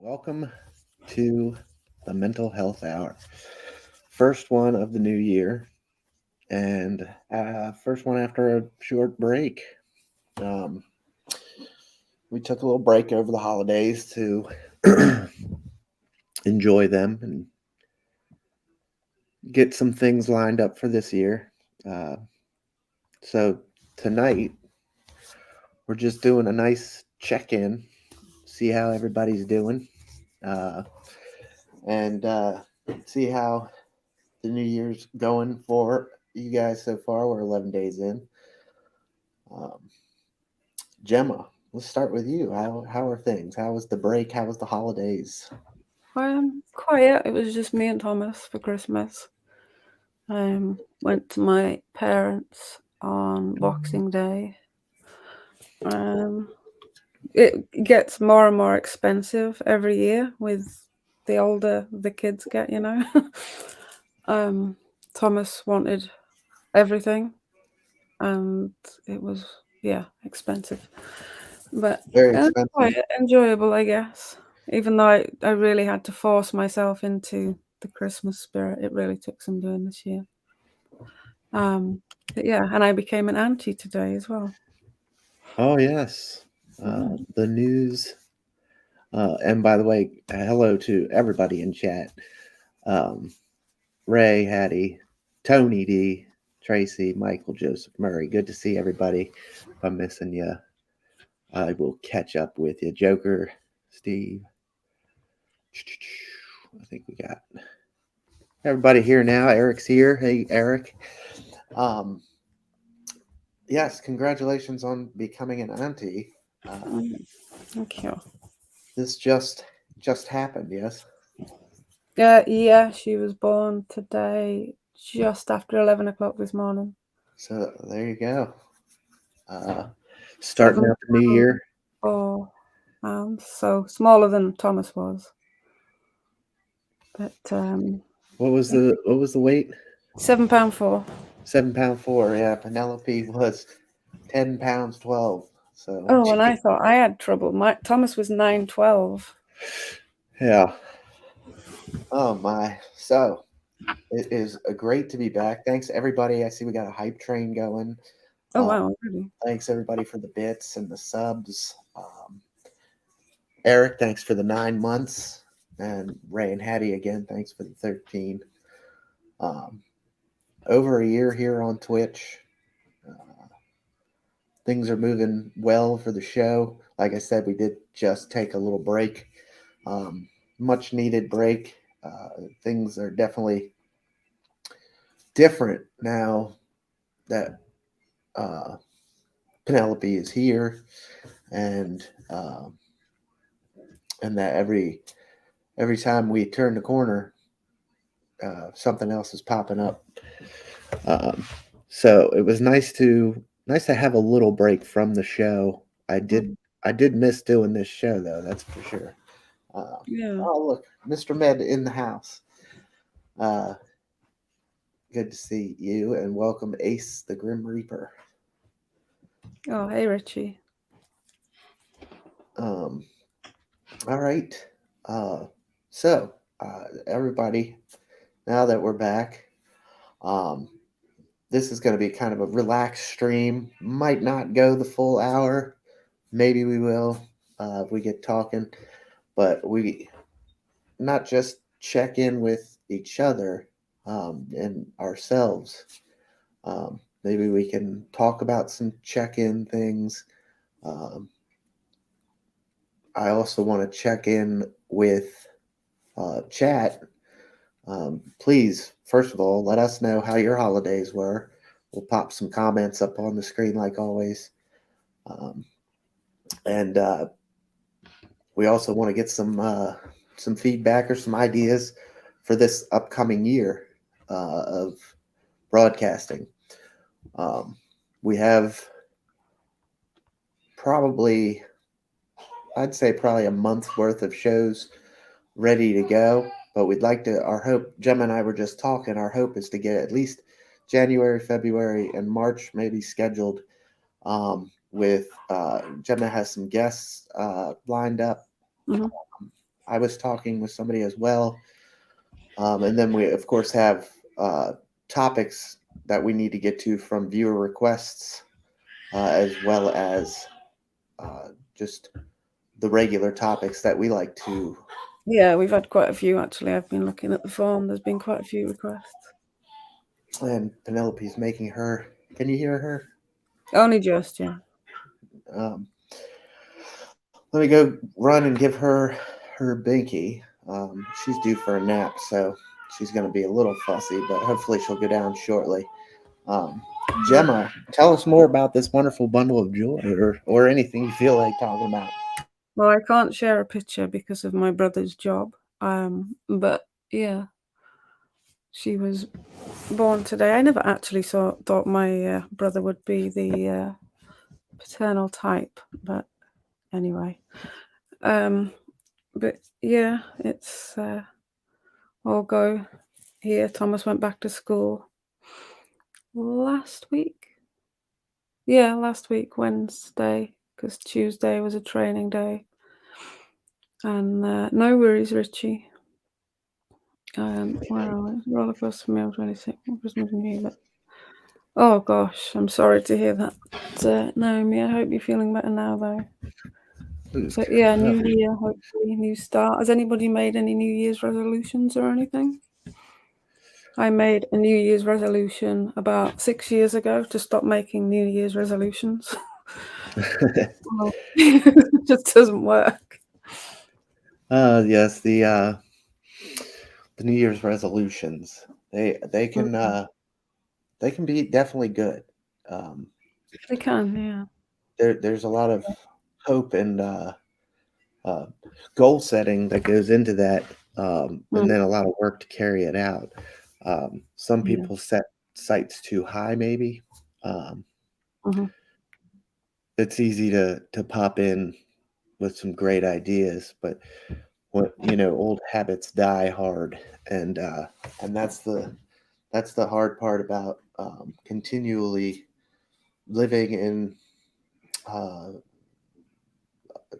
Welcome to the Mental Health Hour. First one of the new year, and first one after a short break. Um, we took a little break over the holidays to enjoy them and get some things lined up for this year. Uh, so tonight, we're just doing a nice check in, see how everybody's doing, uh, and see how the new year's going for you guys so far. We're 11 days in. Um, Gemma, let's start with you. How are things? How was the break? How was the holidays? Quiet. It was just me and Thomas for Christmas. Went to my parents on Boxing Day. Um, it gets more and more expensive every year with the older the kids get. um, Thomas wanted everything, and it was expensive, but Very expensive. quite enjoyable, I guess. Even though I really had to force myself into the Christmas spirit, it really took some doing this year. But yeah, and I became an auntie today as well. Oh yes, Mm. the news. And by the way, hello to everybody in chat. Um, Ray, Hattie, Tony D, Tracy, Michael, Joseph, Murray. Good to see everybody. If I'm missing you, I will catch up with you. Joker, Steve. I think we got everybody here now. Eric's here. Hey, Eric. Um, yes, congratulations on becoming an auntie. Uh, Mm, thank you. this just happened. Yes. Yeah, she was born today, just after 11 o'clock this morning. So there you go. Uh, starting Seven out the new pounds year. 4 pounds, so smaller than Thomas was. But What was the weight? £7 4. 7 pound four. Yeah, Penelope was 10 pounds 12. So Oh, and I thought I had trouble. My Thomas was 9 12. yeah. Oh my. So it is great to be back. Thanks everybody. I see we got a hype train going. Oh Uh, wow, really? thanks everybody for the bits and the subs. Eric, thanks for the 9 months, and Ray and Hattie again. Thanks for the 13. Um, over a year here on Twitch. Uh, things are moving well for the show. Like I said, we did just take a little break, um, much needed break. Things are definitely different now that uh, Penelope is here, and uh, and that every time we turn the corner, something else is popping up. Um, so it was nice to have a little break from the show. I did Mm, I did miss doing this show though. That's for sure. Uh, yeah. oh look, Mr. Med in the house. Uh, good to see you and welcome Ace the Grim Reaper. Oh, hey Richie. Um, all right. Uh, so everybody, now that we're back, um, this is going to be kind of a relaxed stream. Might not go the full hour. Maybe we will if we get talking. But we not just check in with each other and ourselves. Maybe we can talk about some check in things. Um, I also want to check in with chat. Please, first of all, let us know how your holidays were. We'll pop some comments up on the screen like always. Um, and we also want to get some feedback or some ideas for this upcoming year of broadcasting. Um, we have probably, I'd say, probably a month's worth of shows ready to go. But we'd like to, our hope, Gemma and I were just talking, our hope is to get at least January, February, and March maybe scheduled with Gemma has some guests lined up. Hmm. I was talking with somebody as well. And then we, of course, have topics that we need to get to from viewer requests, as well as just the regular topics that we like to. Yeah, we've had quite a few actually. I've been looking at the form. There's been quite a few requests. And Penelope's making her. Can you hear her? Only just, yeah. Um, Let me go run and give her binky. She's due for a nap, so she's going to be a little fussy, but hopefully she'll go down shortly. Um, Mhm. Gemma, tell us more about this wonderful bundle of joy, or anything you feel like talking about. Well, I can't share a picture because of my brother's job. But yeah, she was born today. I never actually thought my brother would be the paternal type, but anyway. Um, but yeah, it's all go here. Thomas went back to school last week. Yeah, last week, Wednesday, because Tuesday was a training day. And no worries, Richie. Where are we? Roller coaster for me on 26. Christmas and New Year. But oh gosh, I'm sorry to hear that. Naomi, I hope you're feeling better now, though. But yeah, Uh, new year, hopefully, new start. Has anybody made any New Year's resolutions or anything? I made a New Year's resolution about 6 years ago to stop making New Year's resolutions. Well, it just doesn't work. yes, the New Year's resolutions. They can be definitely good. Um, They can, yeah. there's a lot of hope and uh, goal setting that goes into that, and Mm, then a lot of work to carry it out. Some yeah. people set sights too high, maybe. Um, Hmm. it's easy to pop in with some great ideas, but what old habits die hard, and that's the hard part about continually living in uh,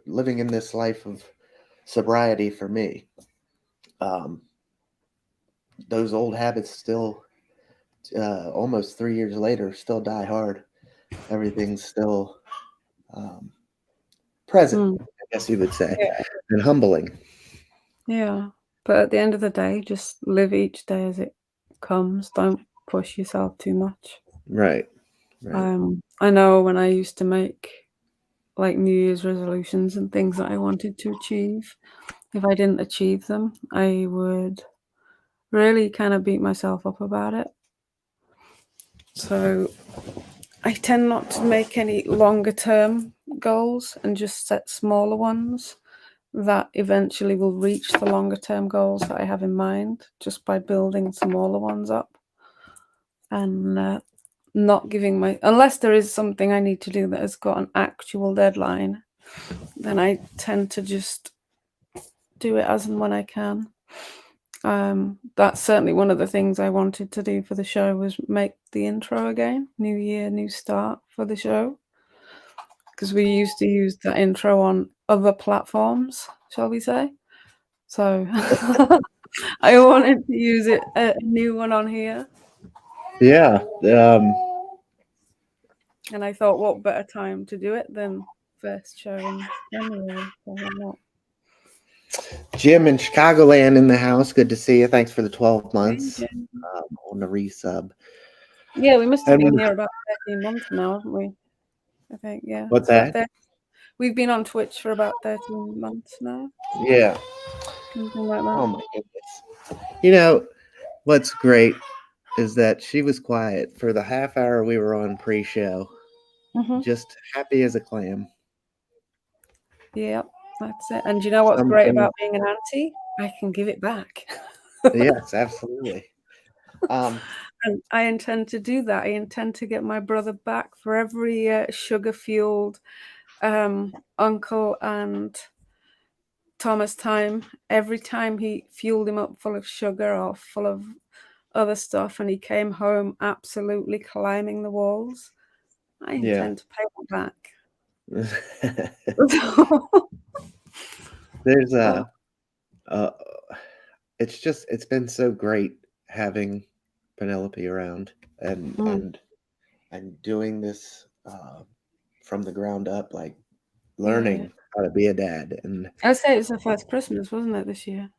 living in this life of sobriety for me. Um, those old habits still, almost 3 years later, still die hard. Everything's still um, present, Mm, I guess you would say, yeah. and humbling. Yeah. But at the end of the day, just live each day as it comes. Don't push yourself too much. Right, right. I know when I used to make like New Year's resolutions and things that I wanted to achieve, if I didn't achieve them, I would really kind of beat myself up about it. So I tend not to make any longer term goals and just set smaller ones that eventually will reach the longer term goals that I have in mind just by building smaller ones up and not giving my, unless there is something I need to do that has got an actual deadline, then I tend to just do it as and when I can. That's certainly one of the things I wanted to do for the show was make the intro again, new year, new start for the show, because we used to use that intro on other platforms, shall we say? So I wanted to use it a new one on here, Yeah. and I thought, what better time to do it than first show in January? So why not? Jim in Chicagoland in the house. Good to see you. Thanks for the 12 Hey, months Jen. on the resub. Yeah, we must have been And here about 13 months now, haven't we? I think, yeah. what's About that? 30. We've been on Twitch for about 13 months now, Yeah. something like that. Oh my goodness. You know what's great is that she was quiet for the half hour we were on pre-show, Hmm. just happy as a clam. Yeah, that's it. And do you know what's great Something. about being an auntie? I can give it back. Yes, absolutely. Um, And I intend to do that. I intend to get my brother back for every sugar-fueled uncle and Thomas time. Every time he fueled him up full of sugar or full of other stuff, and he came home absolutely climbing the walls, I yeah. intend to pay him back. there's Oh, Uh, it's been so great having Penelope around and Mm, and and doing this from the ground up, like yeah. learning how to be a dad. And I'd say it's the first Christmas, wasn't it, this year?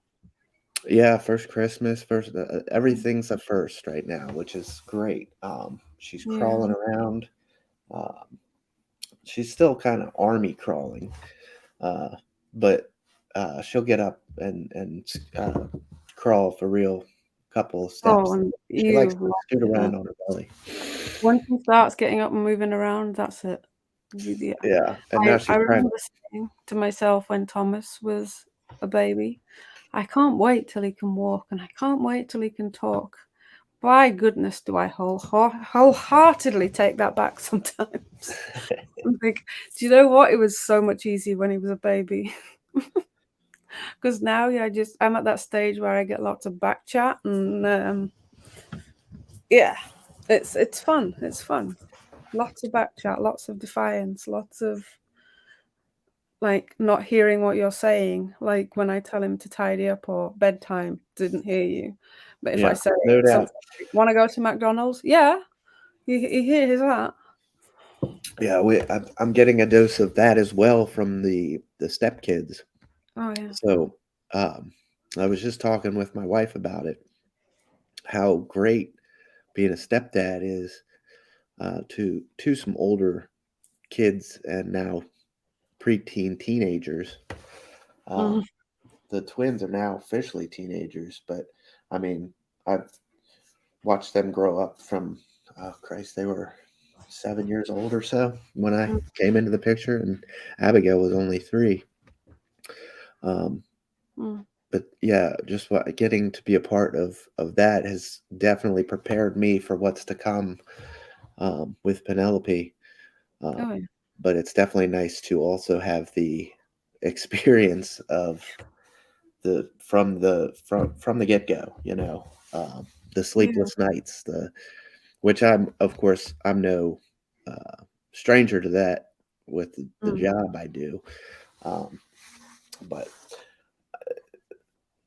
yeah, first Christmas, first everything's a first right now, which is great. She's Yeah. crawling around. Um, she's still kind of army crawling, uh, but she'll get up and crawl for real. Couple of Oh, steps. and She likes you to scoot like around on her belly. once she starts getting up and moving around, that's it. Yeah. Yeah, and I now I she's trying to. remember saying to myself when Thomas was a baby, "I can't wait till he can walk, and I can't wait till he can talk." By goodness, do I wholeheartedly take that back sometimes. I'm like, do you know what? It was so much easier when he was a baby. Because now, yeah, I'm at that stage where I get lots of back chat, and yeah, it's fun. It's fun. Lots of back chat, lots of defiance, lots of like not hearing what you're saying. Like when I tell him to tidy up or bedtime, didn't hear you. But if I Yeah, say no doubt. something, like, want to go to McDonald's? Yeah, he hears that. Yeah, I'm getting a dose of that as well from the stepkids. Oh yeah. So um, I was just talking with my wife about it, how great being a stepdad is to some older kids and now preteen teenagers. Mm, Um, the twins are now officially teenagers, but I mean, I've watched them grow up from, oh Christ, they were 7 years old or so when I mm, came into the picture, and Abigail was only 3. Um, mm. but yeah, just getting to be a part of that has definitely prepared me for what's to come with Penelope. Um, Oh yeah. but it's definitely nice to also have the experience of from the get go. The Yeah. sleepless nights, the which I'm of course I'm no uh, stranger to that with the Mm, job I do. Um, but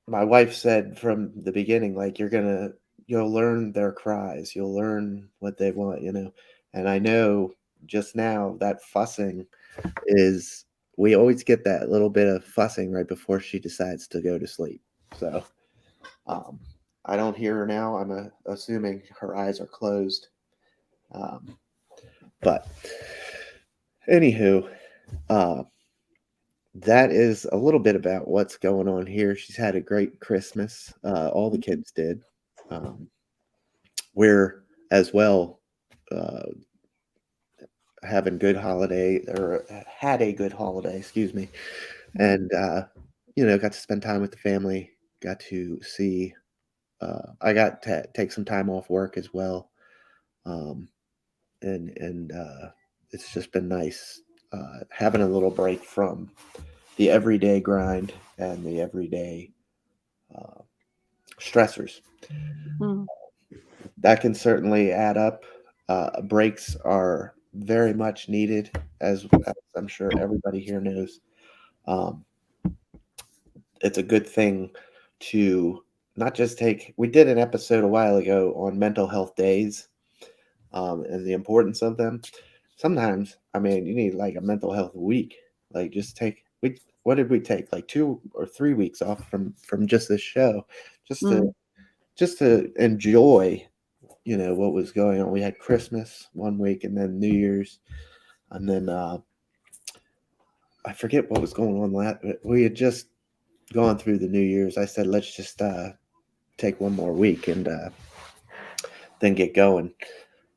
my wife said from the beginning, like you'll learn their cries, you'll learn what they want. And I know just now that fussing is we always get that little bit of fussing right before she decides to go to sleep. So um, I don't hear her now. I'm assuming her eyes are closed. Um, but anywho, uh, that is a little bit about what's going on here. She's had a great Christmas. All the mhm, kids did. Um, we're as well uh, having good holiday or had a good holiday, excuse me, mhm. and got to spend time with the family. Got to see. I got to take some time off work as well, um, and it's just been nice having a little break from the everyday grind and the everyday uh, stressors. Mm. That can certainly add up. Breaks are very much needed, as I'm sure everybody here knows. Um, it's a good thing to not just take. We did an episode a while ago on mental health days and the importance of them. Sometimes, I mean, you need like a mental health week. Like, just take. What did we take? Like 2 or 3 weeks off from just this show, just to Mm. just to enjoy what was going on. We had Christmas one week and then New Year's, and then I forget what was going on we had just gone through the New Year's. I said let's just take one more week and then get going.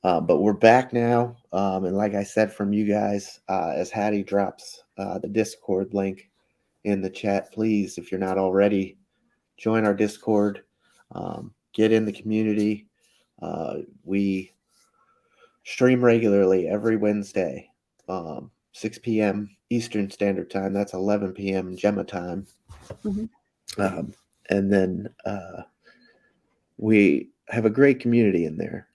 But we're back now, and like I said from you guys, as Hattie drops the Discord link in the chat, please, if you're not already, join our Discord, get in the community. We stream regularly every Wednesday, 6 p.m. Eastern Standard Time. That's 11 p.m. Gemma time. Mhm. Um, and then we have a great community in there.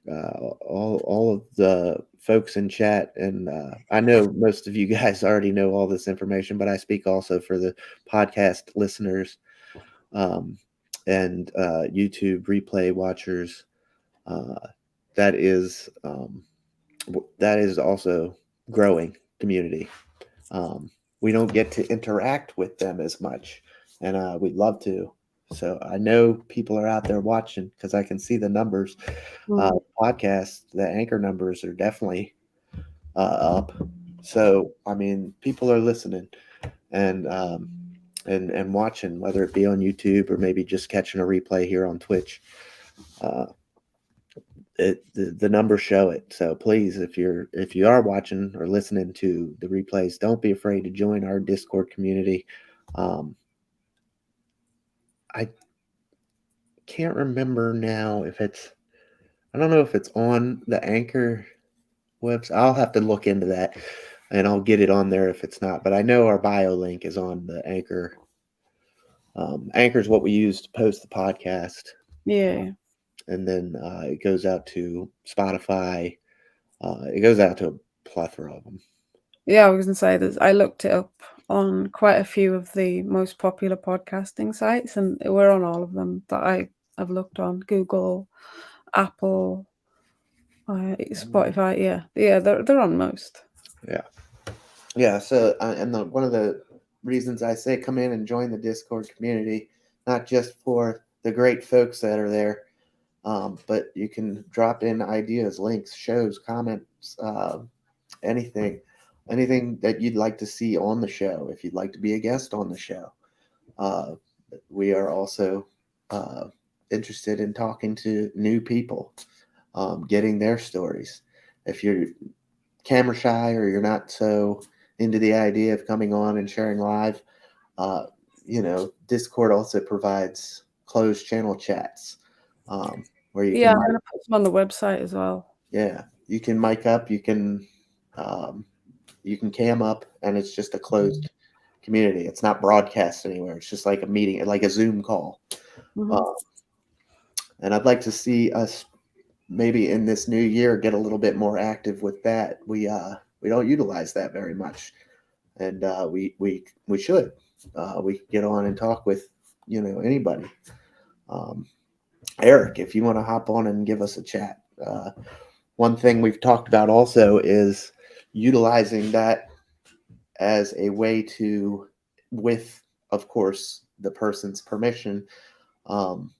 All of the folks in chat, and I know most of you guys already know all this information, but I speak also for the podcast listeners. um, and YouTube replay watchers. Uh, that is that is also growing community. Um, we don't get to interact with them as much, and we'd love to. So I know people are out there watching because I can see the numbers. Mm. Podcasts, the anchor numbers are definitely up. So I mean, people are listening and and watching, whether it be on YouTube or maybe just catching a replay here on Twitch. Uh, the numbers show it. So please, if you are watching or listening to the replays, don't be afraid to join our Discord community. Um, I can't remember now if it's. I don't know if it's on the Anchor website. I'll have to look into that, and I'll get it on there if it's not. But I know our bio link is on the Anchor. Anchor is what we use to post the podcast, Yeah. and then it goes out to Spotify. It goes out to a plethora of them. Yeah, I was gonna say that I looked it up on quite a few of the most popular podcasting sites, and we're on all of them that have looked on: Google, Apple, Spotify. Yeah, yeah, they're on most. Yeah. Yeah, so and one of the reasons I say come in and join the Discord community, not just for the great folks that are there, but you can drop in ideas, links, shows, comments, anything, anything that you'd like to see on the show. If you'd like to be a guest on the show, uh, we are also uh, interested in talking to new people, getting their stories. If you're camera shy or you're not so into the idea of coming on and sharing live, uh, Discord also provides closed channel chats, where you Yeah, can I'm gonna put them on the website as well. yeah, you can mic up, um, you can cam up, and it's just a closed community. It's not broadcast anywhere. It's just like a meeting, like a Zoom call. Hmm. Uh, and I'd like to see us maybe in this new year get a little bit more active with that. We don't utilize that very much, and we should. We could get on and talk with anybody. Um, Eric, if you want to hop on and give us a chat. One thing we've talked about also is utilizing that as a way to, with of course the person's permission, um,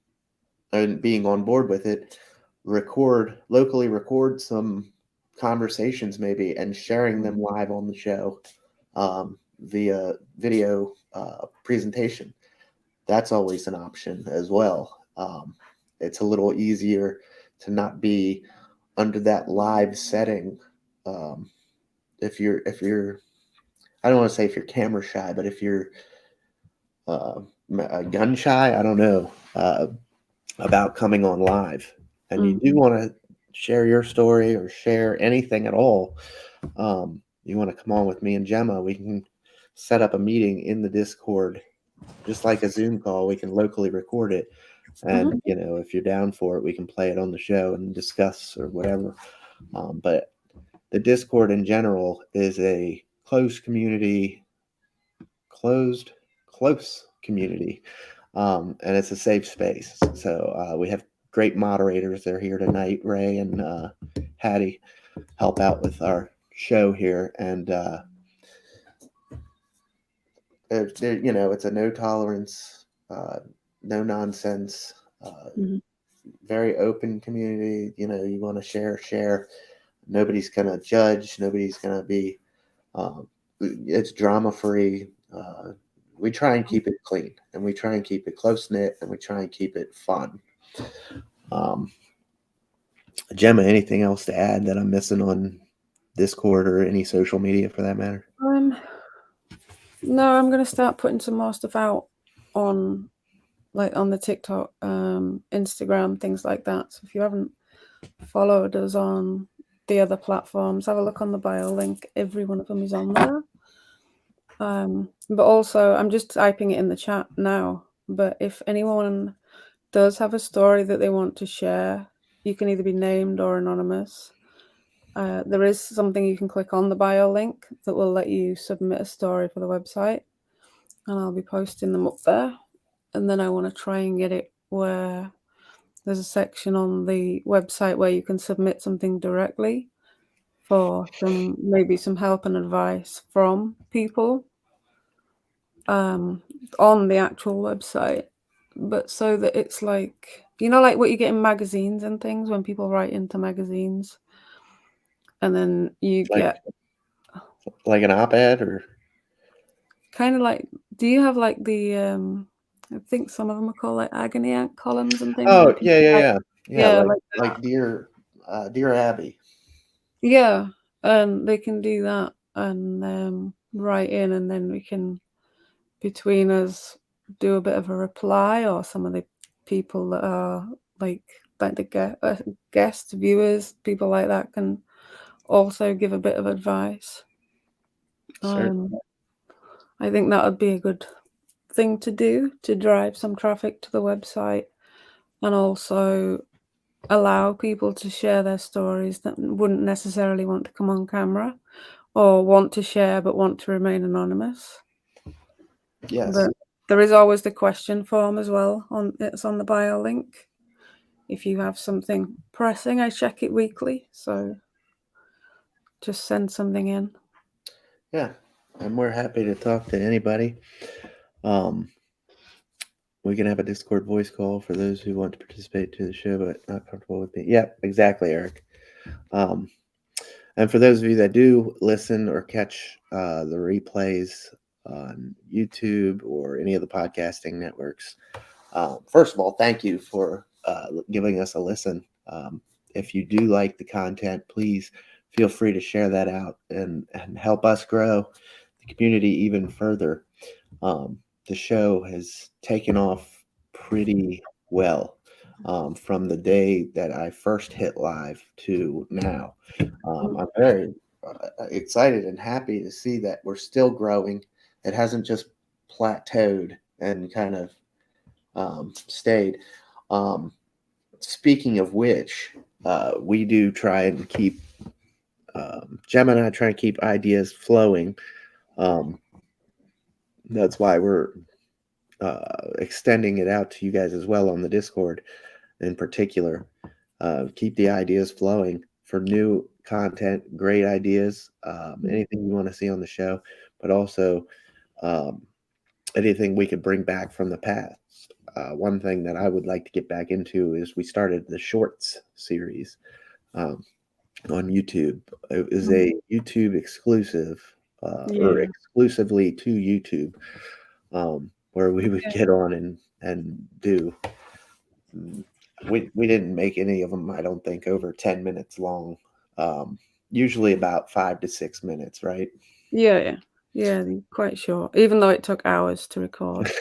and being on board with it, locally record some conversations maybe and sharing them live on the show, via video presentation. That's always an option as well. It's a little easier to not be under that live setting. Um, if you're I don't want to say if you're camera shy, but if you're uh, gun shy, I don't know, about coming on live, and you Mm. do want to share your story or share anything at all, you want to come on with me and Gemma, we can set up a meeting in the Discord, just like a Zoom call. We can locally record it, and Hmm. if you're down for it, we can play it on the show and discuss or whatever. But the Discord in general is a closed community, closed, close community, and it's a safe space. So we have great moderators. They're here tonight. Ray and Hattie help out with our show here, and it's a no tolerance, no nonsense, Hmm. very open community. You want to share. Nobody's gonna judge. Nobody's gonna be. Um, it's drama free. We try and keep it clean, and we try and keep it close knit, and we try and keep it fun. Um, Gemma, anything else to add that I'm missing on Discord or any social media for that matter? Um, no, I'm gonna start putting some more stuff out on like on the TikTok, Instagram, things like that. So if you haven't followed us on the other platforms, have a look on the bio link. Every one of them is on there. But also, I'm just typing it in the chat now. But if anyone does have a story that they want to share, you can either be named or anonymous. There is something you can click on the bio link that will let you submit a story for the website, and I'll be posting them up there. and then I want to try and get it where there's a section on the website where you can submit something directly for maybe some help and advice from people um, on the actual website, but so that it's like, like what you get in magazines and things when people write into magazines, and then you Like get an op-ed or kind of like, do you have like I think some of them are called like agony aunt columns and things where oh people yeah yeah write, yeah yeah yeah, like like that. dear Abby. Yeah, and they can do that and write in, and then we can, between us, do a bit of a reply, or some of the people that are like the guest viewers, people like that, can also give a bit of advice. Certainly. Um, I think that would be a good thing to do to drive some traffic to the website, and also allow people to share their stories that wouldn't necessarily want to come on camera or want to share but want to remain anonymous. Yes. But there is always the question form as well. It's on the bio link. If you have something pressing, I check it weekly, so just send something in. Yeah, and we're happy to talk to anybody. Um, we can have a Discord voice call for those who want to participate to the show but not comfortable with me. Yep, exactly, Eric. Um, and for those of you that do listen or catch the replays on YouTube or any of the podcasting networks, first of all, thank you for giving us a listen. If you do like the content, please feel free to share that out and help us grow the community even further. Um, the show has taken off pretty well from the day that I first hit live to now. I'm very excited and happy to see that we're still growing. It hasn't just plateaued and kind of stayed. Um, Speaking of which, we do try and keep Gemma and I try and keep ideas flowing. Um, that's why we're extending it out to you guys as well on the Discord in particular. Keep the ideas flowing for new content, great ideas, anything you want to see on the show, but also um, anything we could bring back from the past. One thing that I would like to get back into is we started the shorts series um, on YouTube. It is a YouTube exclusive or Yeah, exclusively to YouTube where we would yeah, get on and do. We didn't make any of them. I don't think over 10 minutes long. Um, Usually about 5 to 6 minutes, right? yeah, yeah. Yeah, they're quite short, even though it took hours to record.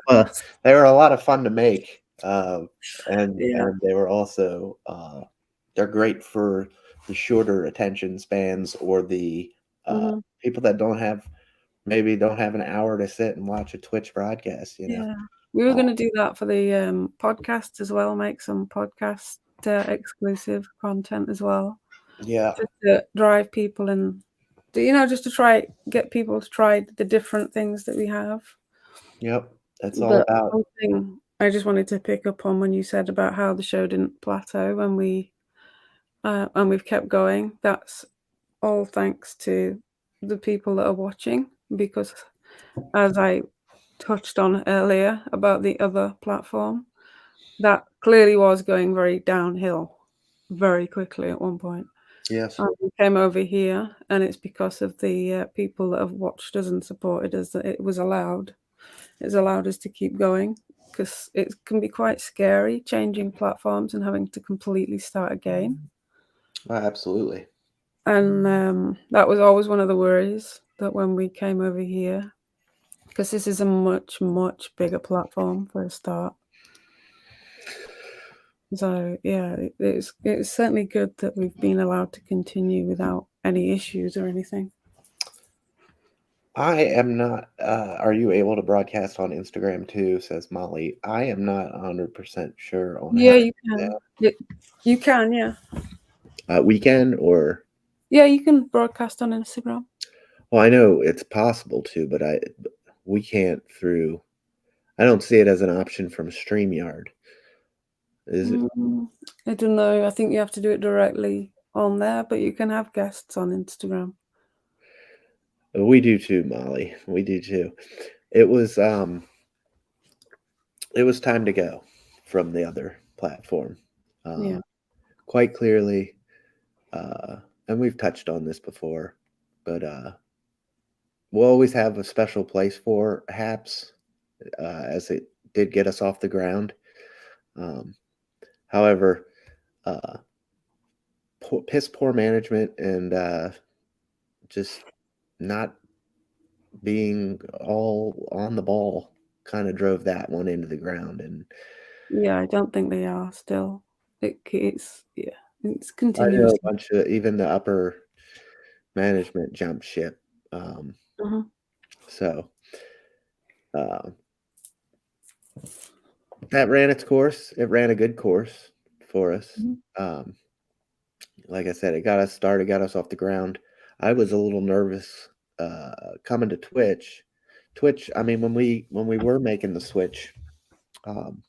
Well, they were a lot of fun to make, and Yeah. they were also they're great for the shorter attention spans or the Mhm. people that don't have an hour to sit and watch a Twitch broadcast. Yeah. We were Uh, gonna do that for the, podcast as well, make some podcast, exclusive content as well, yeah, just to drive people and just to try get people to try the different things that we have. yep, that's all But about. one thing I just wanted to pick up on when you said about how the show didn't plateau when and we've kept going, that's all thanks to the people that are watching, because as I touched on earlier about the other platform, that clearly was going very downhill very quickly at one point. Yes, And we came over here, and it's because of the people that have watched us and supported us that it was allowed. It's allowed us to keep going, because it can be quite scary changing platforms and having to completely start again. absolutely. And that was always one of the worries, that when we came over here, because this is a much, much bigger platform for a start. So yeah, it's certainly good that we've been allowed to continue without any issues or anything. I am not. Are you able to broadcast on Instagram too? Says Molly. I am not 100% sure on how Yeah, to you do can. You can, yeah. that. Weekend or Yeah, you can broadcast on Instagram. well, I know it's possible to, but we can't through. I don't see it as an option from StreamYard. Is it? Mm, I don't know. I think you have to do it directly on there, but you can have guests on Instagram. We do too, Molly. We do too. It was it was time to go from the other platform. Yeah. Quite clearly, uh, and we've touched on this before, but we'll always have a special place for Haps, as it did get us off the ground. Um, however, uh, piss poor management and just not being all on the ball kind of drove that one into the ground. And Yeah, I don't think they are still. Yeah, it's I know a continuously. bunch of even the upper management jumped ship. Um, Mhm. so uh, that ran its course. It ran a good course for us. Mhm. Um, like I said, it got us started, got us off the ground. I was a little nervous coming to Twitch. Twitch. I mean, when we were making the switch, um,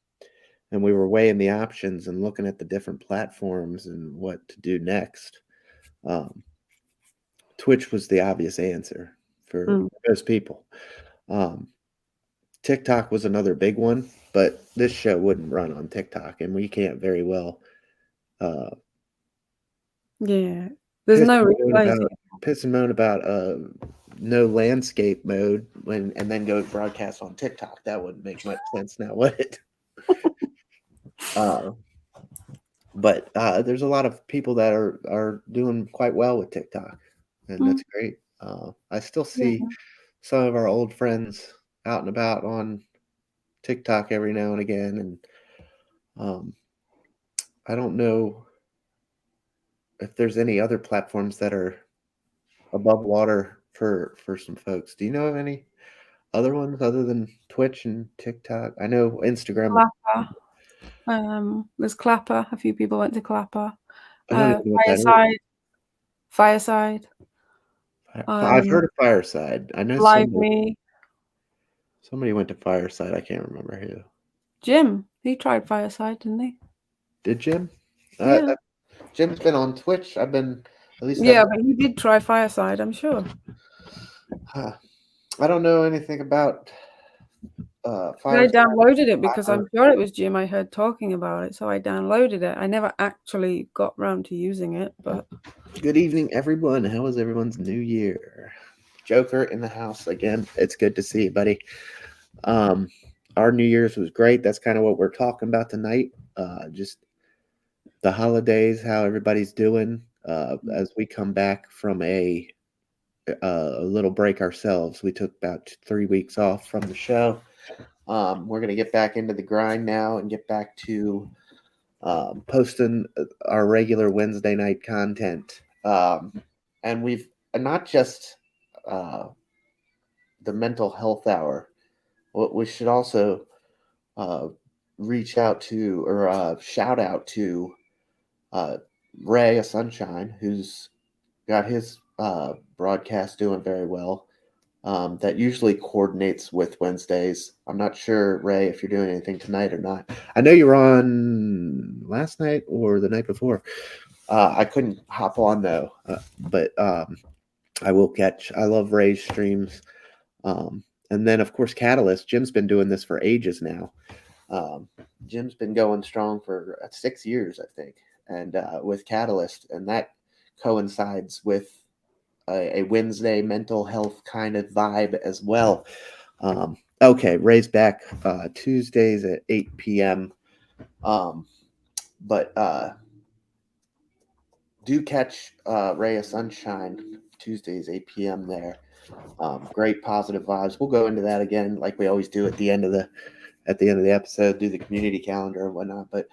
and we were weighing the options and looking at the different platforms and what to do next. Um, Twitch was the obvious answer for Mm. most people. Um, TikTok was another big one, but this show wouldn't run on TikTok, and we can't very well uh, Yeah. There's piss no and real moan way about to. no landscape mode when and then go broadcast on TikTok. That wouldn't make much sense now, would it? Uh, but there's a lot of people that are doing quite well with TikTok, and Mm, that's great. I still yeah. see some of our old friends out and about on TikTok every now and again, and um, I don't know if there's any other platforms that are above water for some folks. Do you know of any other ones other than Twitch and TikTok? I know Instagram. Clapper. There's Clapper. A few people went to Clapper. I don't even know what that is. Fireside. Fireside. I've Um, heard of Fireside. I know Live somebody Me. somebody went to Fireside. I can't remember who. Jim. He tried Fireside, didn't he? Did Jim? Yeah. Jim's been on Twitch. I've been at least I've. Yeah, but he did try Fireside, I'm sure. Huh. I don't know anything about I Fireside. downloaded it I because heard. I'm sure it was Jim I heard talking about it, so I downloaded it. I never actually got round to using it, but Good evening, everyone. How was everyone's New Year? Joker in the house again. It's good to see you, buddy. Um, our New Year's was great. That's kind of what we're talking about tonight. Just the holidays, how everybody's doing. As we come back from a little break ourselves, we took about 3 weeks off from the show. We're gonna get back into the grind now and get back to posting our regular Wednesday night content. And we've not just uh, the mental health hour. What we should also uh, reach out to or shout out to uh, Ray of Sunshine, who's got his broadcast doing very well. That usually coordinates with Wednesdays. I'm not sure, Ray, if you're doing anything tonight or not. I know you were on last night or the night before. I couldn't hop on though, but I will catch. I love Ray's streams. And then, of course, Catalyst. Jim's been doing this for ages now. Um, Jim's been going strong for 6 years, I think, and with Catalyst, and that coincides with a Wednesday mental health kind of vibe as well. Okay, Ray's back Tuesdays at 8 p.m. Um, but do catch Ray of Sunshine Tuesdays 8 p.m. there. Great positive vibes. We'll go into that again, like we always do at the end of the episode, do the community calendar and whatnot. But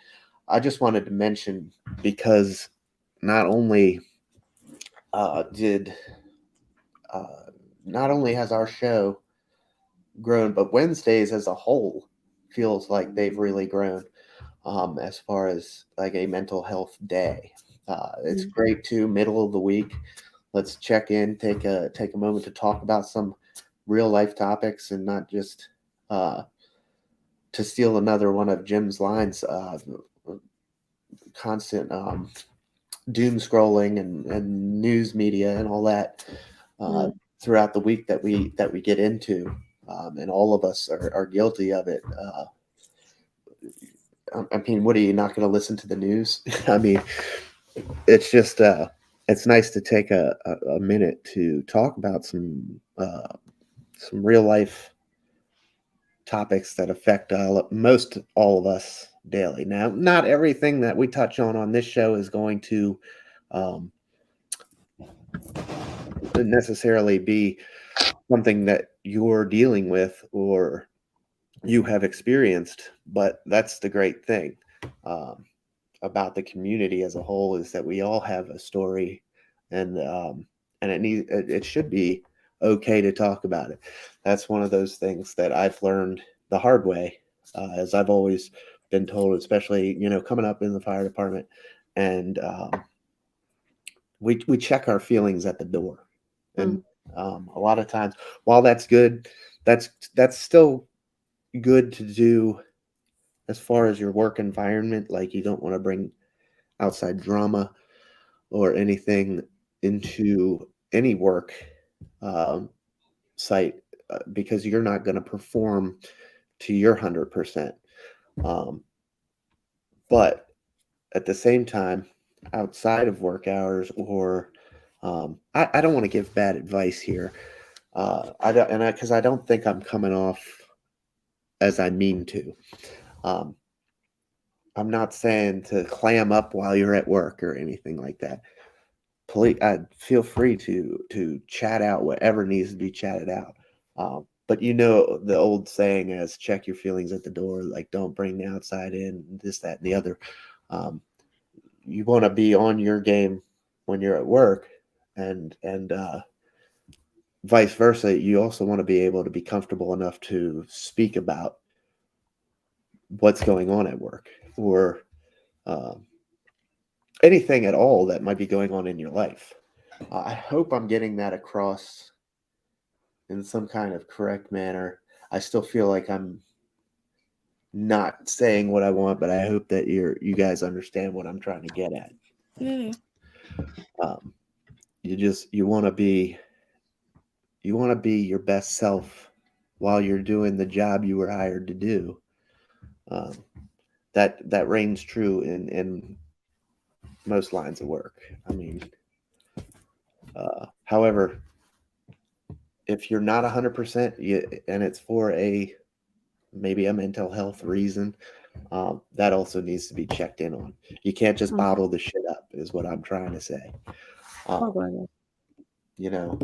I just wanted to mention because not only did uh, not only has our show grown, but Wednesdays as a whole feels like they've really grown as far as like a mental health day. It's mm, great too, middle of the week. Let's check in, take a moment to talk about some real life topics and not just uh, to steal another one of Jim's lines, constant doom scrolling and news media and all that uh, Mm. throughout the week that we get into, and all of us are guilty of it. I mean, what are you not going to listen to the news? I mean, it's just it's nice to take a minute to talk about some real life topics that affect most all of us daily. Now, not everything that we touch on this show is going to um, necessarily be something that you're dealing with or you have experienced, but that's the great thing um, about the community as a whole is that we all have a story, and it should be okay to talk about it. That's one of those things that I've learned the hard way, as I've always been told, especially coming up in the fire department, and we check our feelings at the door, and Mm. a lot of times, while that's good, that's still good to do as far as your work environment. Like you don't want to bring outside drama or anything into any work um, site because you're not going to perform to your 100%. Um, but at the same time, outside of work hours, or I don't want to give bad advice here. I don't, and because I don't think I'm coming off as I mean to. Um, I'm not saying to clam up while you're at work or anything like that. Please, feel free to chat out whatever needs to be chatted out. But the old saying is check your feelings at the door. Like don't bring the outside in. This, that, and the other. Um, you want to be on your game when you're at work, and vice versa. You also want to be able to be comfortable enough to speak about what's going on at work or um, anything at all that might be going on in your life. I hope I'm getting that across in some kind of correct manner. I still feel like I'm not saying what I want, but I hope that you guys understand what I'm trying to get at. Yeah, yeah. Um, you want to be your best self while you're doing the job you were hired to do. Um, that reigns true in most lines of work. I mean, however, if you're not 100%, and it's for a maybe a mental health reason, that also needs to be checked in on. You can't just Mm. bottle the shit up, is what I'm trying to say. Oh, Um, God, yeah. you know,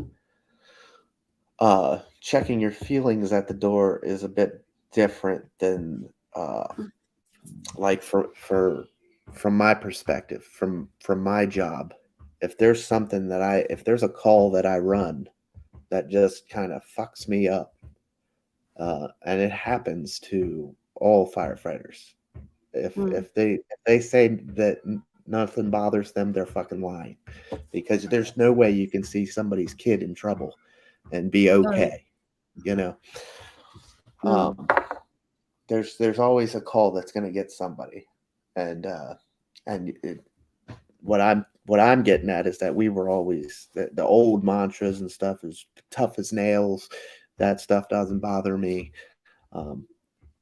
checking your feelings at the door is a bit different than like from my perspective, from my job. If there's a call that I run that just kind of fucks me up, and it happens to all firefighters. Mm. If they say that nothing bothers them, they're fucking lying, because there's no way you can see somebody's kid in trouble and be Oh, yeah. okay. You know, Mm. um, there's always a call that's going to get somebody, and what I'm getting at is that we were always the old mantras and stuff is tough as nails. That stuff doesn't bother me. Um,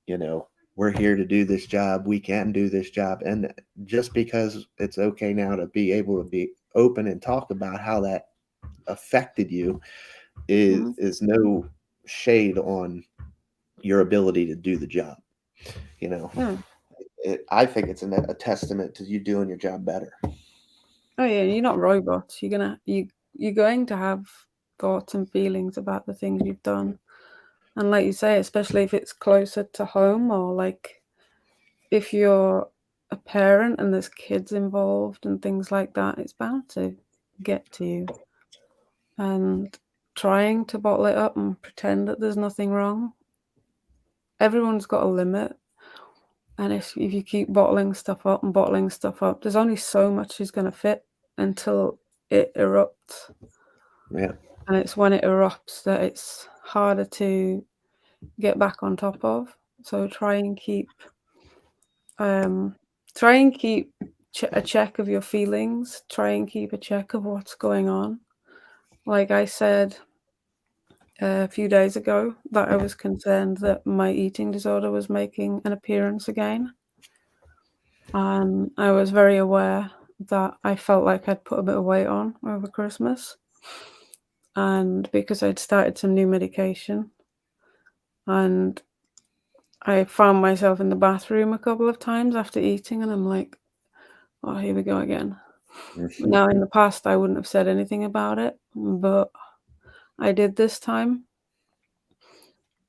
you know, we're here to do this job. We can do this job, and just because it's okay now to be able to be open and talk about how that affected you is Mm. is no shade on your ability to do the job. You know, Yeah. I think it's a testament to you doing your job better. Oh, yeah. You're not robots. You're going to have thoughts and feelings about the things you've done. And like you say, especially if it's closer to home, or like if you're a parent and there's kids involved and things like that, it's bound to get to you. And trying to bottle it up and pretend that there's nothing wrong, everyone's got a limit. And if you keep bottling stuff up and bottling stuff up, there's only so much is going to fit until it erupts. Yeah, And it's when it erupts that it's harder to get back on top of. So um, try and keep a check of your feelings. Try and keep a check of what's going on. Like I said a few days ago, that I was concerned that my eating disorder was making an appearance again. And I was very aware that I felt like I'd put a bit of weight on over Christmas. And because I'd started some new medication, and I found myself in the bathroom a couple of times after eating, and I'm like, oh, here we go again. Mhm. Now, in the past, I wouldn't have said anything about it, but I did this time.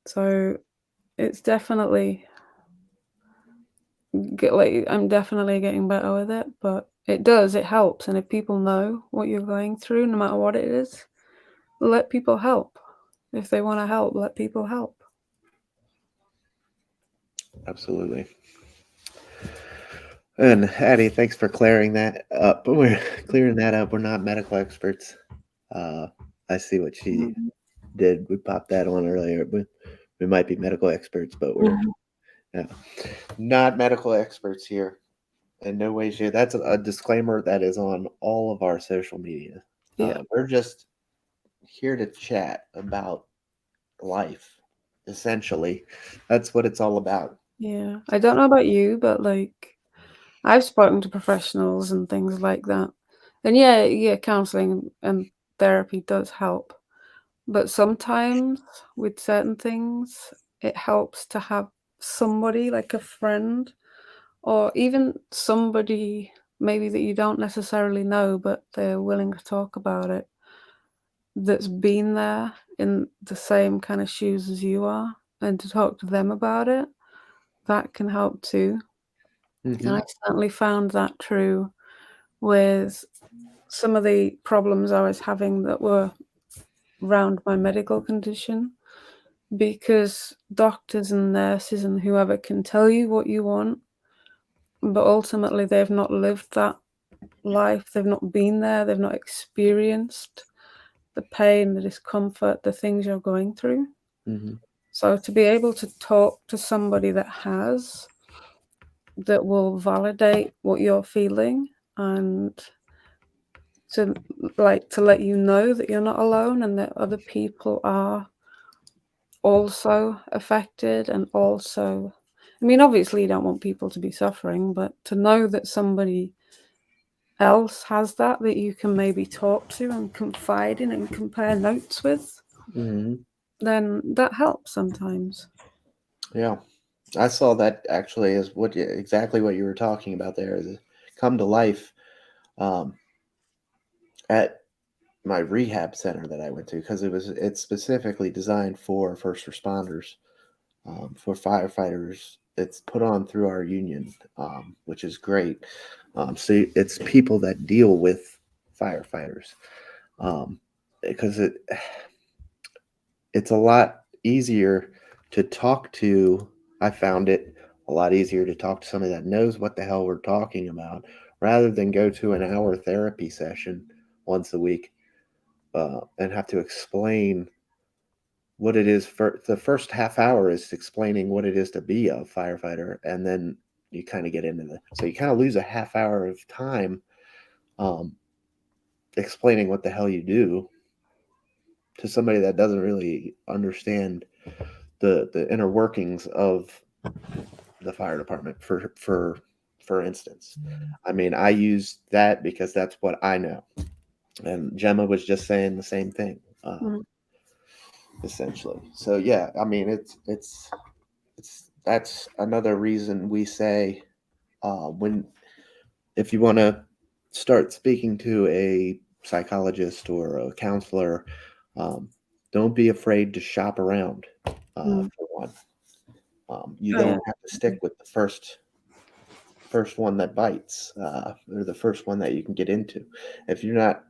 So it's definitely like I'm definitely getting better with it, but it helps. And if people know what you're going through, no matter what it is, let people help. If they want to help, let people help. Absolutely. And Addie, thanks for clearing that up. We're clearing that up. We're not medical experts. Uh, I see what she Mhm. did. We popped that on earlier. We might be medical experts, but we're Mhm. yeah, not medical experts here in no way, shape. That's a disclaimer that is on all of our social media. Yeah, We're just here to chat about life, essentially. That's what it's all about. yeah. I don't know about you, but like I've spoken to professionals and things like that. And yeah, counseling and therapy does help. But sometimes with certain things, it helps to have somebody like a friend or even somebody maybe that you don't necessarily know, but they're willing to talk about it, that's been there in the same kind of shoes as you are, and to talk to them about it, that can help too. And Hmm. I certainly found that true with some of the problems I was having that were around my medical condition, because doctors and nurses and whoever can tell you what you want, but ultimately they've not lived that life, they've not been there, they've not experienced the pain, the discomfort, the things you're going through. Hmm. So to be able to talk to somebody that has, that will validate what you're feeling, and to to let you know that you're not alone and that other people are also affected, and also, I mean, obviously you don't want people to be suffering, but to know that somebody else has that you can maybe talk to and confide in and compare notes with, Hmm. then that helps sometimes. Yeah. I saw that actually as exactly what you were talking about there is come to life um, at my rehab center that I went to because it's specifically designed for first responders, for firefighters. It's put on through our union, which is great. So it's people that deal with firefighters, um, because it's a lot easier to talk to. I found it a lot easier to talk to somebody that knows what the hell we're talking about rather than go to an hour therapy session once a week and have to explain what it is. For the first half hour is explaining what it is to be a firefighter, and then you kind of get into the so you kind of lose a half hour of time um, explaining what the hell you do to somebody that doesn't really understand the inner workings of the fire department. For instance, I mean, I use that because that's what I know, and Gemma was just saying the same thing, Mhm, essentially. So yeah, I mean, it's that's another reason we say when if you want to start speaking to a psychologist or a counselor, um, don't be afraid to shop around. mhm. For one, you Oh, yeah. don't have to stick with the first one that bites, or the first one that you can get into. If you're not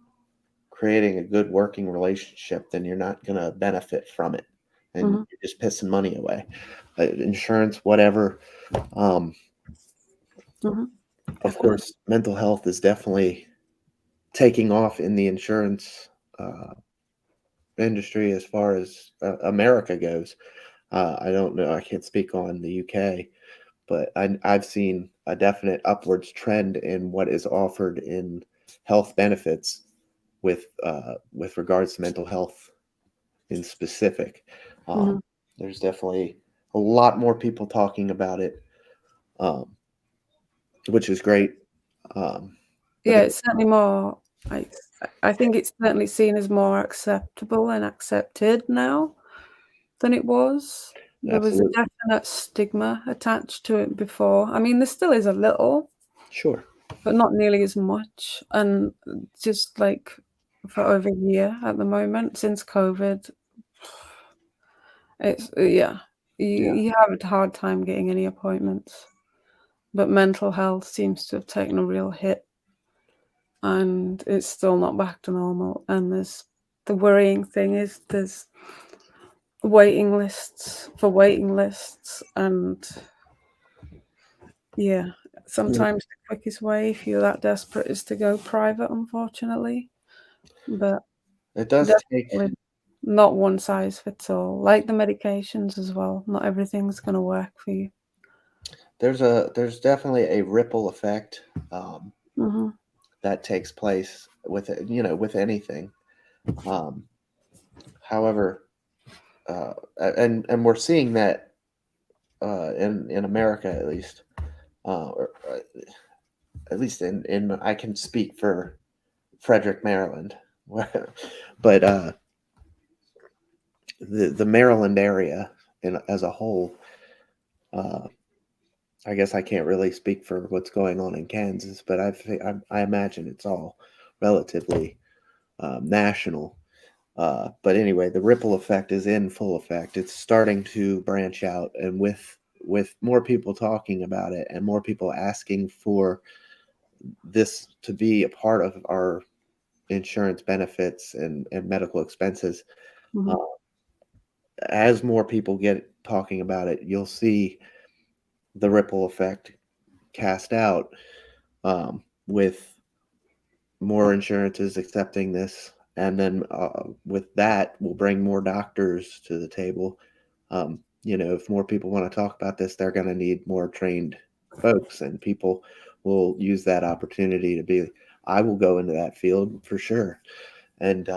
creating a good working relationship, then you're not going to benefit from it, and Mhm, you're just pissing money away. Insurance, whatever. Um, mhm. of Definitely. course, mental health is definitely taking off in the insurance uh, industry as far as America goes. I don't know. I can't speak on the UK, but I've seen a definite upwards trend in what is offered in health benefits with regards to mental health in specific. Mhm. There's definitely a lot more people talking about it, um, which is great. Um, but Yeah, it's certainly more like I think it's certainly seen as more acceptable and accepted now than it was. There was a absolutely, definite stigma attached to it before. I mean, there still is a little, sure, but not nearly as much. And just like for over a year at the moment since COVID, it's yeah, yeah, you have a hard time getting any appointments. But mental health seems to have taken a real hit, and it's still not back to normal. And there's the worrying thing is there's waiting lists, and yeah, yeah. sometimes the quickest way if you're that desperate is to go private, unfortunately. But It does take. definitely not one size fits all. Like the medications as well. Not everything's gonna work for you. There's definitely a ripple effect um, Mhm. that takes place with it, with anything. Um, however, and we're seeing that in America at least, or at least in I can speak for Frederick, Maryland, but the Maryland area as a whole. Uh, I guess I can't really speak for what's going on in Kansas, but I imagine it's all relatively national. But anyway, the ripple effect is in full effect. It's starting to branch out, and with more people talking about it and more people asking for this to be a part of our insurance benefits and medical expenses. Uh, Mhm. as more people get talking about it, you'll see the ripple effect cast out with more insurances accepting this, and then with that, we'll bring more doctors to the table. If more people want to talk about this, they're going to need more trained folks, and people will use that opportunity to be. I will go into that field for sure, and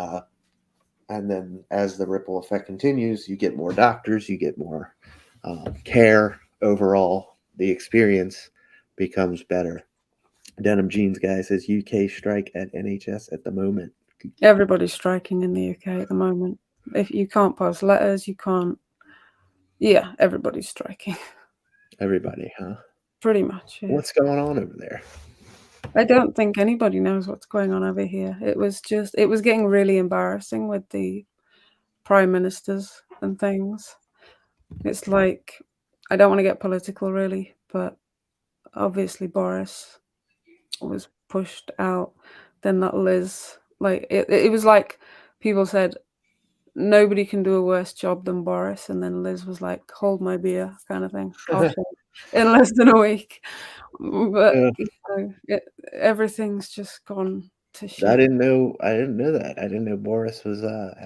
then as the ripple effect continues, you get more doctors, you get more care overall. The experience becomes better. Denim Jeans guy says UK strike at NHS at the moment. Everybody's striking in the UK at the moment. If you can't post letters, you can't. Yeah, everybody's striking. Everybody, huh? Pretty much, yeah. What's going on over there? I don't think anybody knows what's going on over here. It was getting really embarrassing with the prime ministers and things. It's like, I don't want to get political really, but obviously Boris was pushed out. Then that Liz, like, it was like people said, nobody can do a worse job than Boris. And then Liz was like, hold my beer kind of thing. I'll show you in less than a week. But, Yeah, everything's just gone to I shit. didn't know. I didn't know that. I didn't know Boris was.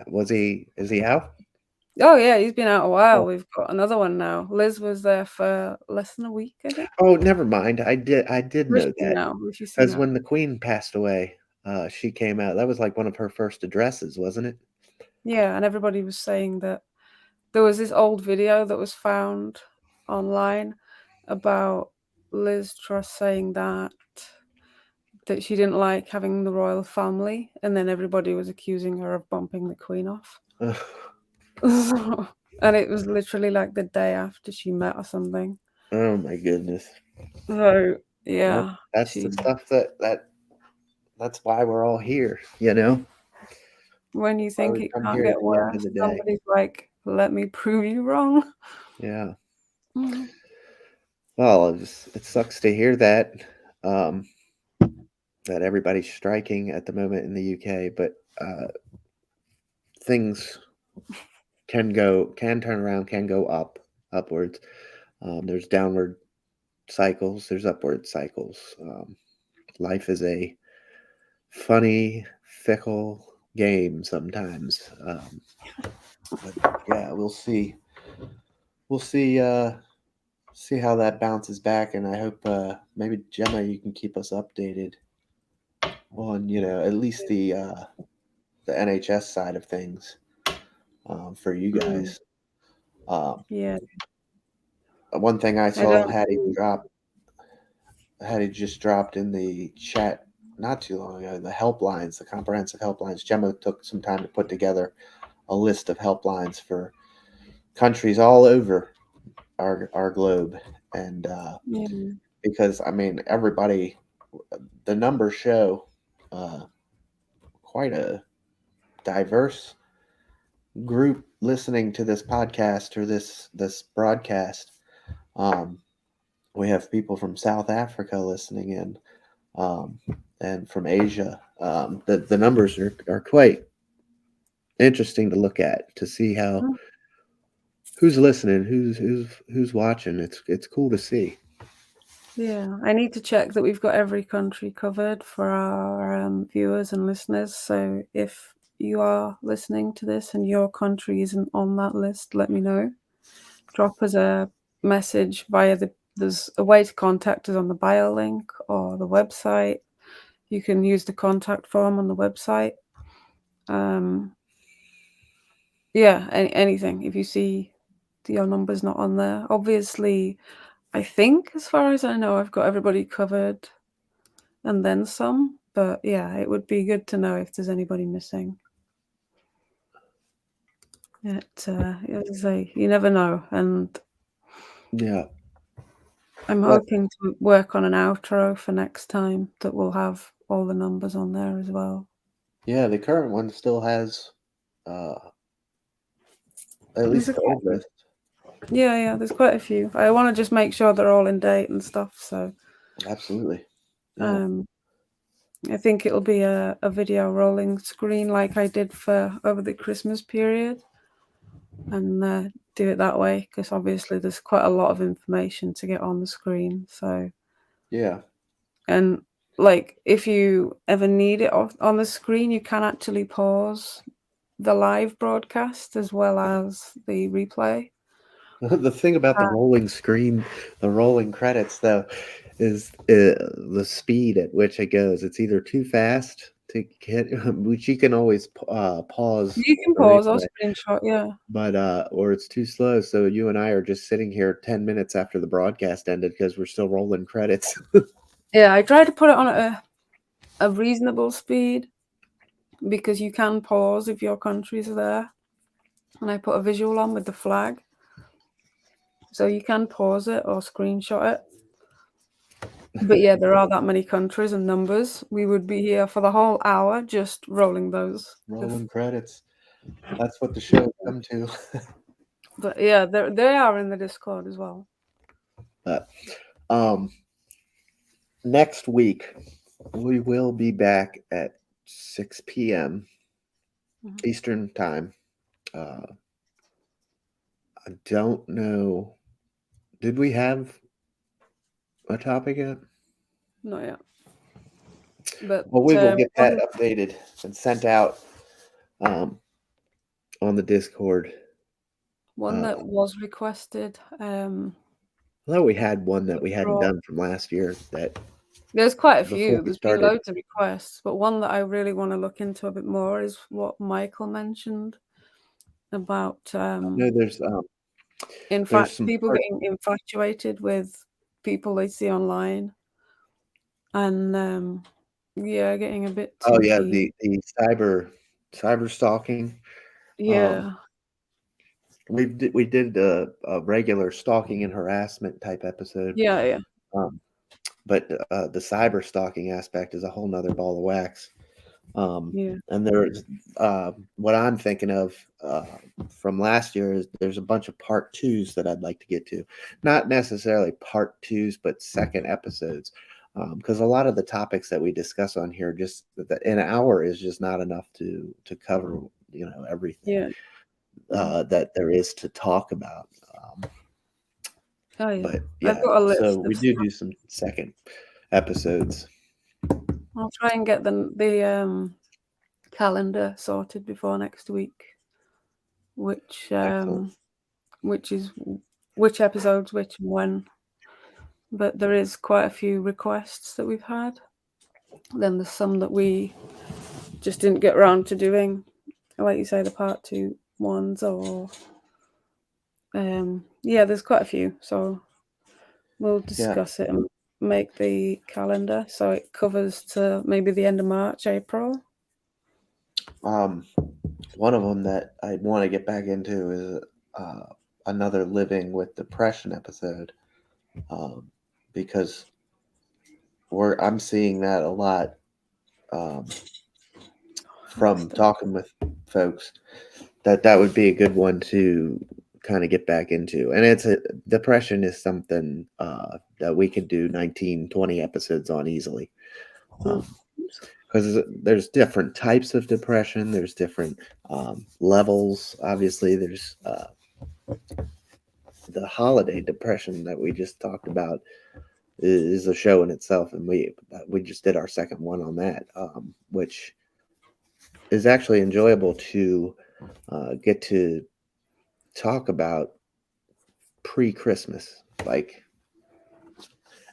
Was he? Is he out? Oh, yeah, he's been out a while. Oh, We've got another one now. Liz was there for less than a week, I think. oh, never mind. I did know that Rishi because Sunak. when the Queen passed away, she came out. That was like one of her first addresses, wasn't it? Yeah, and everybody was saying that there was this old video that was found online about Liz Truss saying that she didn't like having the royal family, and then everybody was accusing her of bumping the Queen off. And it was literally like the day after she met or something. Oh my goodness. So That yeah, that's the she stuff that's why we're all here. You know, when you why think we it come can't here at get the end of worse, the day. somebody's like, "Let me prove you wrong." Yeah. Mhm. Well, it sucks to hear that um, that everybody's striking at the moment in the UK, but things can turn around, can go upwards. There's downward cycles, there's upward cycles. Life is a funny, fickle game sometimes. But yeah, we'll see. we'll see how that bounces back, and I hope maybe Gemma, you can keep us updated on at least the NHS side of things for you Mm, guys. Um, yeah, one thing I I saw don't do. Hattie just dropped in the chat not too long ago, the helplines, the comprehensive helplines. Gemma took some time to put together a list of helplines for countries all over our globe, and Yeah. because I mean everybody, the numbers show uh, quite a diverse group listening to this podcast or this broadcast. Um, we have people from South Africa listening in, um, and from Asia. The numbers are quite interesting to look at to see how Mm, who's listening, who's watching. It's cool to see. yeah, I need to check that we've got every country covered for our viewers and listeners. So if you are listening to this and your country isn't on that list, let me know. Drop us a message via there's a way to contact us on the bio link or the website. You can use the contact form on the website. Um, yeah, anything. If you see your number's not on there, obviously, I think as far as I know, I've got everybody covered and then some. But yeah, it would be good to know if there's anybody missing. As I say, you never know, and Yeah. I'm Well, hoping to work on an outro for next time that will have all the numbers on there as well. yeah, the current one still has uh, at There's least a the quite, old list. yeah, there's quite a few. I want to just make sure they're all in date and stuff. So Absolutely. Yeah. um, I think it'll be a video rolling screen like I did for over the Christmas period, and do it that way because obviously there's quite a lot of information to get on the screen. So Yeah. and like if you ever need it on the screen, you can actually pause the live broadcast as well as the replay. The thing about the Uh, rolling screen, the rolling credits, though, is the speed at which it goes. It's either too fast to get, which you can always pause you can a pause or replay, screenshot, yeah. but or it's too slow. So you and I are just sitting here 10 minutes after the broadcast ended because we're still rolling credits. Yeah, I try to put it on a reasonable speed because you can pause if your country's there. And I put a visual on with the flag. So you can pause it or screenshot it. But yeah, there are that many countries and numbers. We would be here for the whole hour just rolling those. Rolling credits. That's what the show come to. But yeah, they are in the Discord as well. But um, next week we will be back at 6 p.m. Mhm. Eastern time. Uh, I don't know. Did we have a topic yet? Not yet. But Well, we will get that one updated and sent out um, on the Discord. one Uh, that was requested. I thought we had one that we hadn't Brought done from last year that There's quite a before few. we There's been started. loads of requests, but one that I really want to look into a bit more is what Michael mentioned about No, in there's fact some people part. getting infatuated with people they see online and yeah, getting a bit Oh too yeah, keen. the cyber stalking. Um, Yeah, we did a regular stalking and harassment type episode, yeah, um, but the cyber stalking aspect is a whole nother ball of wax. yeah, And there's what I'm thinking of from last year is there's a bunch of part twos that I'd like to get to, not necessarily part twos, but second episodes, because a lot of the topics that we discuss on here, just that an hour is just not enough to cover, everything yeah. Mhm. that there is to talk about. Oh yeah, But I've yeah, got a so list of we stuff. do some second episodes. I'll try and get the calendar sorted before next week, which Excellent. which is which episodes, which and when, but there is quite a few requests that we've had. Then there's some that we just didn't get around to doing, like you say, the part two ones, or yeah, there's quite a few. So we'll Yeah. discuss it and make the calendar so it covers to maybe the end of March, April. Um, one of them that I want to get back into is another living with depression episode, um, because I'm seeing that a lot, um, from talking with folks. That would be a good one to kind of get back into. And it's a depression is something that we could do 19, 20 episodes on easily. Mm. Because there's different types of depression, there's different levels. Obviously, there's the holiday depression that we just talked about is a show in itself, and we just did our second one on that, which is actually enjoyable to get to talk about pre-Christmas, like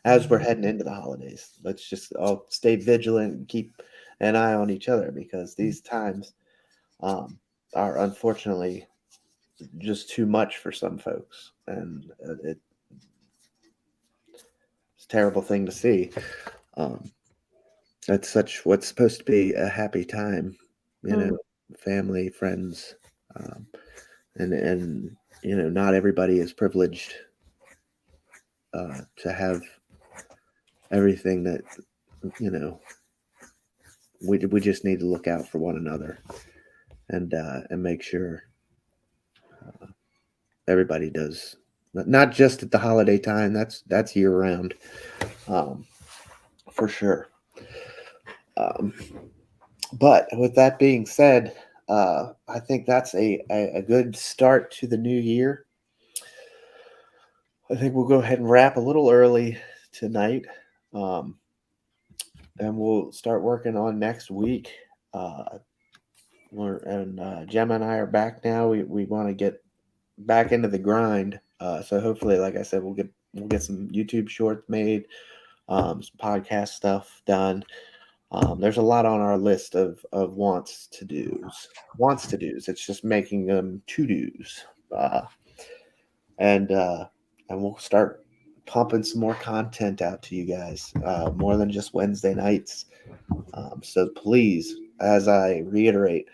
as we're heading into the holidays. Let's just all stay vigilant and keep an eye on each other, because these times um, are unfortunately just too much for some folks, and it's a terrible thing to see. Um, that's such what's supposed to be a happy time, you know, Mm. family, friends, um, and not everybody is privileged to have everything that you know we just need to look out for one another, and make sure everybody does, not just at the holiday time. That's year round, um, for sure. Um, but with that being said, I think that's a good start to the new year. I think we'll go ahead and wrap a little early tonight, um, and we'll start working on next week. Uh, Gemma and I are back now. We want to get back into the grind. So hopefully, like I said, we'll get some YouTube shorts made, some podcast stuff done. There's a lot on our list of wants to do's. Wants to do's. It's just making them to do's, and uh, and we'll start pumping some more content out to you guys, more than just Wednesday nights. So please, as I reiterate,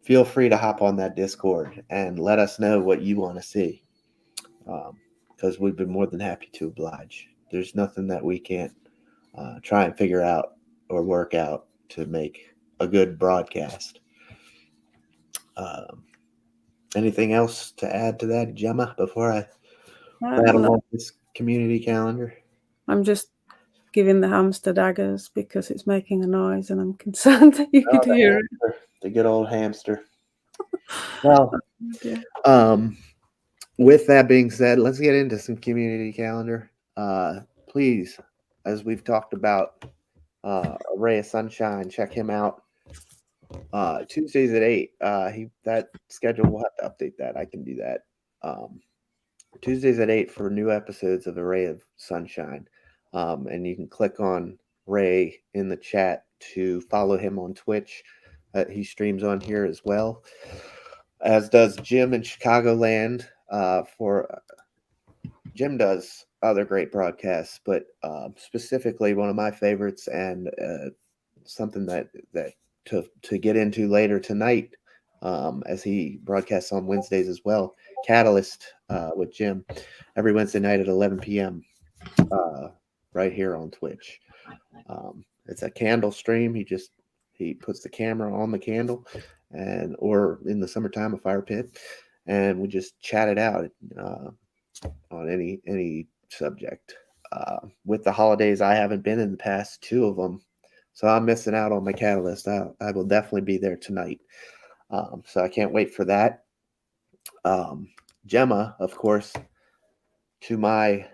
feel free to hop on that Discord and let us know what you want to see, because we've been more than happy to oblige. There's nothing that we can't try and figure out or work out to make a good broadcast. Um, Anything else to add to that, Gemma, before I rattle No, off this community calendar? I'm just giving the hamster daggers because it's making a noise and I'm concerned that you Oh, could hear it. the good old hamster. Well, Oh, dear. um, with that being said, let's get into some community calendar. Please, as we've talked about, A Ray of Sunshine, check him out. Tuesdays at 8. He that schedule, we'll have to update that. I can do that. Tuesdays at 8 for new episodes of A Ray of Sunshine. And you can click on Ray in the chat to follow him on Twitch. He streams on here as well, as does Jim in Chicagoland. For Jim does other great broadcasts, but specifically one of my favorites, and something that to get into later tonight, as he broadcasts on Wednesdays as well. Catalyst, with Jim, every Wednesday night at 11 p.m. Right here on Twitch. It's a candle stream. He puts the camera on the candle, or in the summertime a fire pit, and we just chat it out, on any subject. With the holidays, I haven't been in the past two of them, so I'm missing out on my Catalyst. I will definitely be there tonight, so I can't wait for that. Um, Gemma, of course, to my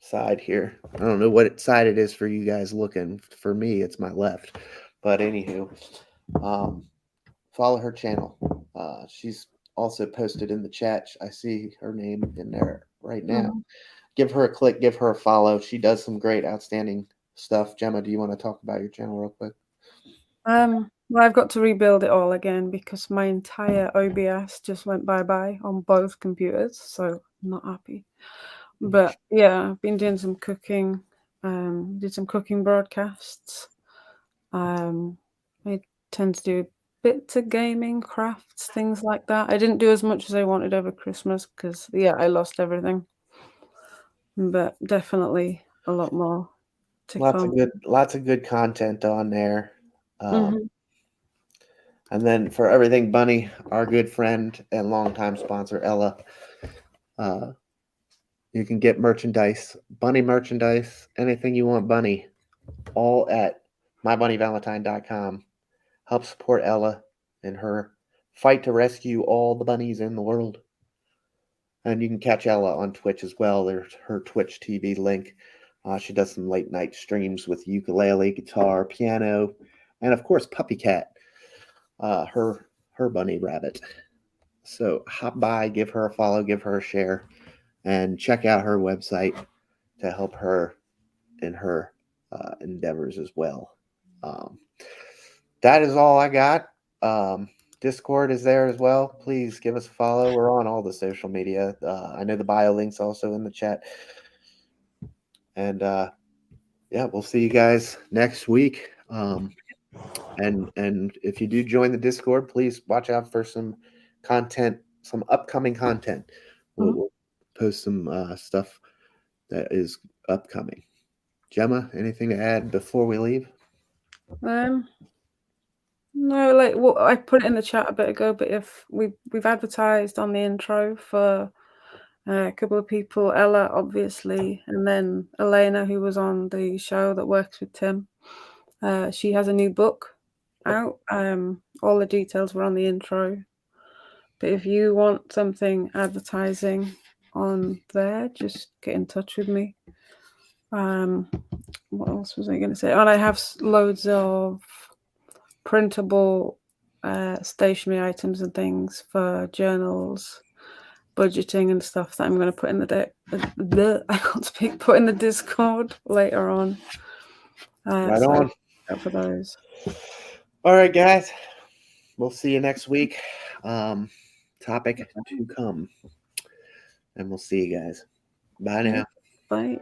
side here. I don't know what side it is for you guys looking. For me, it's my left. But anywho, um, follow her channel. She's also posted in the chat. I see her name in there right now. Mhm. Give her a click, give her a follow. She does some great, outstanding stuff. Gemma, do you want to talk about your channel real quick? Well, I've got to rebuild it all again because my entire OBS just went bye-bye on both computers, so I'm not happy. But yeah, I've been doing some cooking, did some cooking broadcasts. I tend to do bits of gaming, crafts, things like that. I didn't do as much as I wanted over Christmas because, yeah, I lost everything. But definitely a lot more to come. Lots of good content on there. Um, Mhm. and then for everything Bunny, our good friend and longtime sponsor Ella, uh, you can get merchandise, Bunny merchandise, anything you want, Bunny, all at mybunnyvalentine.com. Help support Ella in her fight to rescue all the bunnies in the world. And you can catch Ella on Twitch as well. There's her Twitch TV link. She does some late night streams with ukulele, guitar, piano, and of course Puppy Cat, her bunny rabbit. So hop by, give her a follow, give her a share, and check out her website to help her in her endeavors as well. Um, that is all I got. Discord is there as well. Please give us a follow. We're on all the social media. I know the bio link's also in the chat. And yeah, we'll see you guys next week. And if you do join the Discord, please watch out for some content, some upcoming content. Mhm. We'll post some stuff that is upcoming. Gemma, anything to add before we leave? Um, no, like well, I put it in the chat a bit ago, but if we've advertised on the intro for a couple of people, Ella obviously, and then Elena, who was on the show that works with Tim. She has a new book out. All the details were on the intro. But if you want something advertising on there, just get in touch with me. What else was I going to say? And I have loads of printable stationery items and things for journals, budgeting and stuff that I'm going to put in I can't speak. Put in the Discord later on. Right So on. for those. All right, guys. We'll see you next week. Topic to come. And we'll see you guys. Bye now. Bye.